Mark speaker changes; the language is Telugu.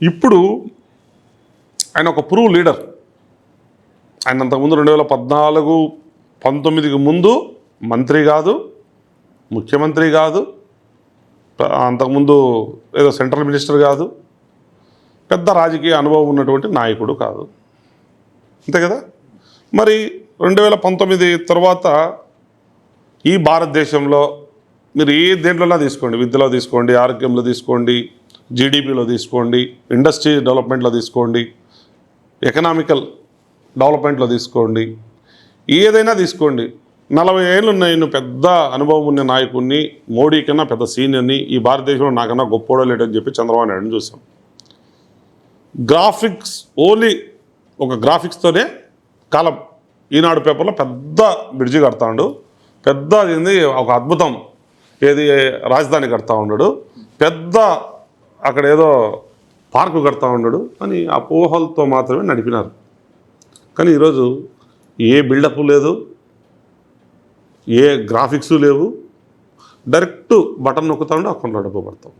Speaker 1: ఇప్పుడు ఆయన ఒక ప్రూవ్ లీడర్. ఆయన అంతకుముందు 2014-19కి ముందు మంత్రి కాదు, ముఖ్యమంత్రి కాదు, అంతకుముందు ఏదో సెంట్రల్ మినిస్టర్ కాదు, పెద్ద రాజకీయ అనుభవం ఉన్నటువంటి నాయకుడు కాదు, అంతే కదా. మరి 2019 తర్వాత ఈ భారతదేశంలో మీరు ఏ దేంట్లోనా తీసుకోండి, విద్యలో తీసుకోండి, ఆరోగ్యంలో తీసుకోండి, జీడిపిలో తీసుకోండి, ఇండస్ట్రీ డెవలప్మెంట్లో తీసుకోండి, ఎకనామికల్ డెవలప్మెంట్లో తీసుకోండి, ఏదైనా తీసుకోండి, 40 ఏళ్ళు నేను పెద్ద అనుభవం ఉన్న నాయకుడిని, మోడీ కన్నా పెద్ద సీనియర్ని, ఈ భారతదేశంలో నాకన్నా గొప్పోడో లేడని చెప్పి చంద్రబాబు నాయుడుని చూసాం. గ్రాఫిక్స్ ఓన్లీ ఒక గ్రాఫిక్స్తోనే కాలం ఈనాడు పేపర్లో పెద్ద బ్రిడ్జి కడతాడు, పెద్ద ఏంది ఒక అద్భుతం, ఏది రాజధాని కడతా ఉన్నాడు, పెద్ద అక్కడ ఏదో పార్కు కడతా ఉన్నాడు అని అపోహలతో మాత్రమే నడిపినారు. కానీ ఈరోజు ఏ బిల్డప్ లేదు, ఏ గ్రాఫిక్స్ లేవు, డైరెక్ట్ బటన్ నొక్కుతా ఉండి అకౌంట్లో డబ్బు పడతాం.